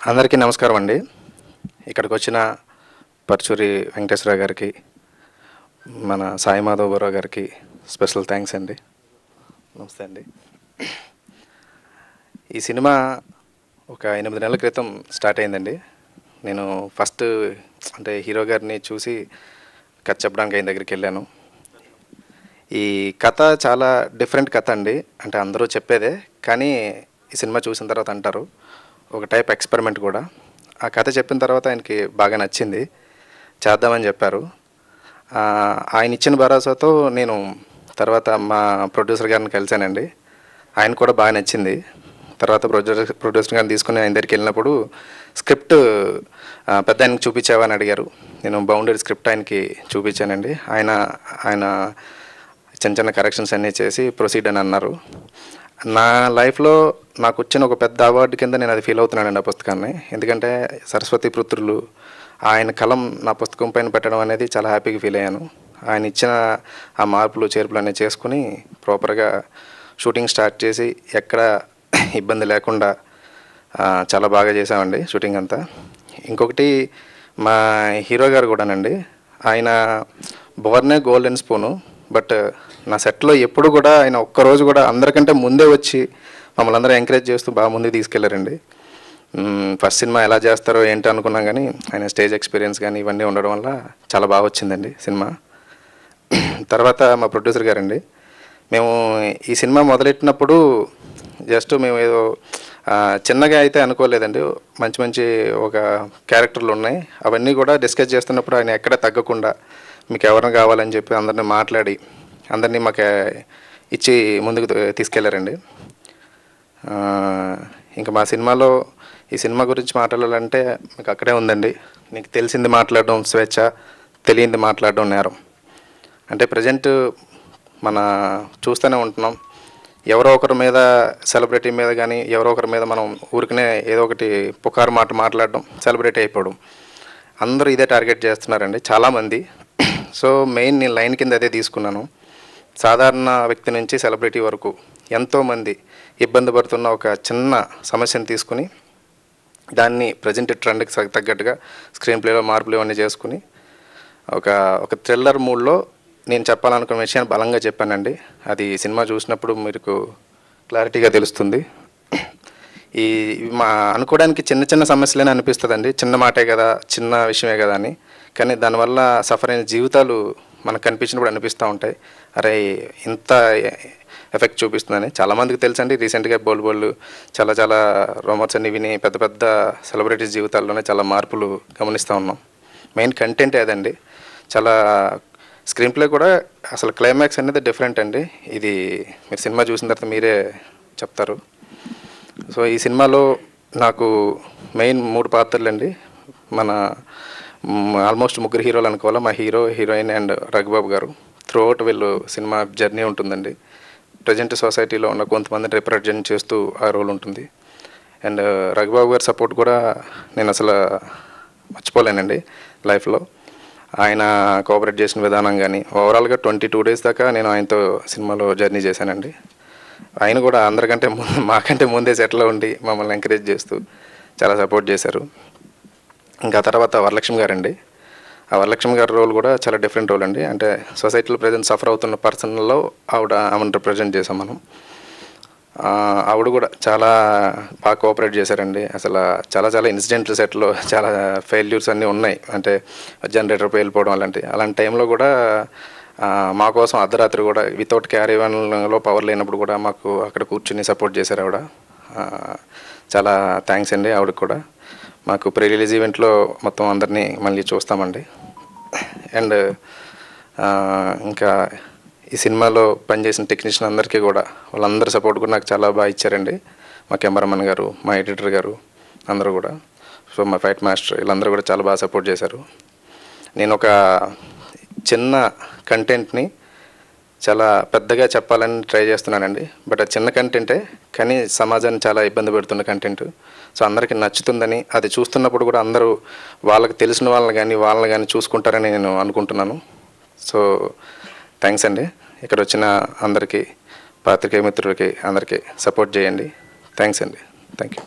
అందరికీ నమస్కారం అండి. ఇక్కడికి వచ్చిన పర్చూరి వెంకటేశ్వర గారికి, మన సాయి మాధవరావు గారికి స్పెషల్ థ్యాంక్స్ అండి. నమస్తే అండి. ఈ సినిమా ఒక 8 నెలల క్రితం స్టార్ట్ అయిందండి. నేను ఫస్ట్ అంటే హీరో గారిని చూసి కథ చెప్పడానికి ఆయన దగ్గరికి వెళ్ళాను. ఈ కథ చాలా డిఫరెంట్ కథ అండి. అంటే అందరూ చెప్పేదే, కానీ ఈ సినిమా చూసిన తర్వాత అంటారు ఒక టైప్ ఎక్స్పెరిమెంట్ కూడా. ఆ కథ చెప్పిన తర్వాత ఆయనకి బాగా నచ్చింది, చేద్దామని చెప్పారు. ఆయన ఇచ్చిన భరోసాతో నేను తర్వాత మా ప్రొడ్యూసర్ గారిని కలిశానండి. ఆయన కూడా బాగా నచ్చింది. తర్వాత ప్రొడ్యూసర్ గారిని తీసుకుని ఆయన దగ్గరికి వెళ్ళినప్పుడు స్క్రిప్ట్ పెద్ద ఆయనకి చూపించావా అని అడిగారు. నేను బౌండరీ స్క్రిప్ట్ ఆయనకి చూపించానండి. ఆయన చిన్న చిన్న కరెక్షన్స్ అన్నీ చేసి ప్రొసీడ్ అని అన్నారు. నా లైఫ్లో నాకు వచ్చిన ఒక పెద్ద అవార్డు కింద నేను అది ఫీల్ అవుతున్నానండి ఆ పుస్తకాన్ని. ఎందుకంటే సరస్వతి పుత్రులు ఆయన కలం నా పుస్తకం పైన పెట్టడం అనేది చాలా హ్యాపీగా ఫీల్ అయ్యాను. ఆయన ఇచ్చిన ఆ మార్పులు చేర్పులు అన్నీ చేసుకుని ప్రాపర్గా షూటింగ్ స్టార్ట్ చేసి ఎక్కడ ఇబ్బంది లేకుండా చాలా బాగా చేసామండి షూటింగ్ అంతా. ఇంకొకటి మా హీరో గారు కూడానండి, ఆయన బోర్నే గోల్డెన్ స్పూను. బట్ నా సెట్లో ఎప్పుడు కూడా ఆయన ఒక్కరోజు కూడా అందరికంటే ముందే వచ్చి మమ్మల్ని అందరూ ఎంకరేజ్ చేస్తూ బాగా ముందుకు తీసుకెళ్లారండి. ఫస్ట్ సినిమా ఎలా చేస్తారో ఏంటో అనుకున్నాం, కానీ ఆయన స్టేజ్ ఎక్స్పీరియన్స్ కానీ ఇవన్నీ ఉండడం వల్ల చాలా బాగా వచ్చిందండి సినిమా. తర్వాత మా ప్రొడ్యూసర్ గారండి, మేము ఈ సినిమా మొదలెట్టినప్పుడు జస్ట్ మేము ఏదో చిన్నగా అయితే అనుకోలేదండి. మంచి మంచి ఒక క్యారెక్టర్లు ఉన్నాయి, అవన్నీ కూడా డిస్కస్ చేస్తున్నప్పుడు ఆయన ఎక్కడ తగ్గకుండా మీకు ఎవరిని కావాలని చెప్పి అందరినీ మాట్లాడి అందరినీ మాకు ఇచ్చి ముందుకు తీసుకెళ్లారండి. ఇంకా మా సినిమాలో ఈ సినిమా గురించి మాట్లాడాలంటే మీకు అక్కడే ఉందండి. నీకు తెలిసింది మాట్లాడడం స్వేచ్ఛ, తెలియంది మాట్లాడడం నేరం. అంటే ప్రజెంట్ మన చూస్తూనే ఉంటున్నాం, ఎవరో ఒకరి మీద సెలబ్రిటీ మీద కానీ ఎవరో ఒకరి మీద మనం ఊరికనే ఏదో ఒకటి పుకారు మాట్లాడడం, సెలబ్రిటీ అయిపోవడం, అందరూ ఇదే టార్గెట్ చేస్తున్నారండి చాలామంది. సో మెయిన్ నేను లైన్ కింద అదే తీసుకున్నాను. సాధారణ వ్యక్తి నుంచి సెలబ్రిటీ వరకు ఎంతోమంది ఇబ్బంది పడుతున్న ఒక చిన్న సమస్యను తీసుకుని దాన్ని ప్రజెంట్ ట్రెండ్కి తగ్గట్టుగా స్క్రీన్ ప్లేలో మార్పులు ఇవన్నీ చేసుకుని ఒక థ్రిల్లర్ మూడ్లో నేను చెప్పాలనుకున్న విషయాన్ని బలంగా చెప్పానండి. అది సినిమా చూసినప్పుడు మీకు క్లారిటీగా తెలుస్తుంది. ఈ మా అనుకోవడానికి చిన్న చిన్న సమస్యలేనే అనిపిస్తుందండి, చిన్న మాటే కదా, చిన్న విషయమే కదా అని. కానీ దానివల్ల సఫర్ అయిన జీవితాలు మనకు కనిపించినప్పుడు అనిపిస్తూ ఉంటాయి, అరే ఇంత ఎఫెక్ట్ చూపిస్తుందని. చాలామందికి తెలుసండి, రీసెంట్గా బోల్డ్ చాలా చాలా రూమర్స్ అన్ని విని పెద్ద పెద్ద సెలబ్రిటీస్ జీవితాల్లోనే చాలా మార్పులు గమనిస్తూ ఉన్నాం. మెయిన్ కంటెంటే అదండి. చాలా స్క్రీన్ ప్లే కూడా అసలు క్లైమాక్స్ అనేది డిఫరెంట్ అండి. ఇది మీరు సినిమా చూసిన తర్వాత మీరే చెప్తారు. సో ఈ సినిమాలో నాకు మెయిన్ 3 పాత్రలు అండి. మన ఆల్మోస్ట్ 3 హీరోలు అనుకోవాలి. మా హీరో, హీరోయిన్ అండ్ రఘుబాబు గారు. త్రూఅవుట్ వీళ్ళు సినిమా జర్నీ ఉంటుందండి. ప్రజెంట్ సొసైటీలో ఉన్న కొంతమందిని రిప్రజెంట్ చేస్తూ ఆ రోల్ ఉంటుంది. అండ్ రఘుబాబు గారి సపోర్ట్ కూడా నేను అసలు మర్చిపోలేనండి లైఫ్లో. ఆయన కోఆపరేట్ చేసిన విధానం కానీ ఓవరాల్గా 22 డేస్ దాకా నేను ఆయనతో సినిమాలో జర్నీ చేశానండి. ఆయన కూడా అందరికంటే మాకంటే ముందే సెట్లో ఉండి మమ్మల్ని ఎంకరేజ్ చేస్తూ చాలా సపోర్ట్ చేశారు. ఇంకా తర్వాత వరలక్ష్మి గారండి. ఆ వరలక్ష్మి గారి రోల్ కూడా చాలా డిఫరెంట్ రోల్ అండి. అంటే సొసైటీలో ప్రజెంట్ సఫర్ అవుతున్న పర్సన్లో ఆమెను రిప్రజెంట్ చేసాం మనం. ఆవిడ కూడా చాలా బాగా కోఆపరేట్ చేశారండి. అసలు చాలా చాలా ఇన్సిడెంట్లు సెట్లో చాలా ఫెయిల్యూర్స్ అన్నీ ఉన్నాయి. అంటే జనరేటర్ పేలిపోవడం అలాంటి టైంలో కూడా మా కోసం అర్ధరాత్రి కూడా వితౌట్ క్యారీవాన్లో పవర్ లేనప్పుడు కూడా మాకు అక్కడ కూర్చుని సపోర్ట్ చేశారు ఆవిడ. చాలా థ్యాంక్స్ అండి ఆవిడకి కూడా. మాకు ప్రీ రిలీజ్ ఈవెంట్లో మొత్తం అందరినీ మళ్ళీ చూస్తామండి. అండ్ ఇంకా ఈ సినిమాలో పనిచేసిన టెక్నీషియన్ అందరికీ కూడా వాళ్ళందరి సపోర్ట్ కూడా నాకు చాలా బాగా ఇచ్చారండి. మా కెమెరామెన్ గారు, మా ఎడిటర్ గారు అందరూ కూడా, సో మా ఫైట్ మాస్టర్ వీళ్ళందరూ కూడా చాలా బాగా సపోర్ట్ చేశారు. నేను ఒక చిన్న కంటెంట్ని చాలా పెద్దగా చెప్పాలని ట్రై చేస్తున్నానండి. బట్ అది చిన్న కంటెంటే, కానీ సమాజాన్ని చాలా ఇబ్బంది పెడుతున్న కంటెంట్. సో అందరికీ నచ్చుతుందని, అది చూస్తున్నప్పుడు కూడా అందరూ వాళ్ళకి తెలిసిన వాళ్ళని కానీ చూసుకుంటారని నేను అనుకుంటున్నాను. సో థ్యాంక్స్ అండి. ఇక్కడ వచ్చిన అందరికీ, పాత్రికేయ మిత్రులకి అందరికీ సపోర్ట్ చేయండి. థ్యాంక్స్ అండి. Thank you.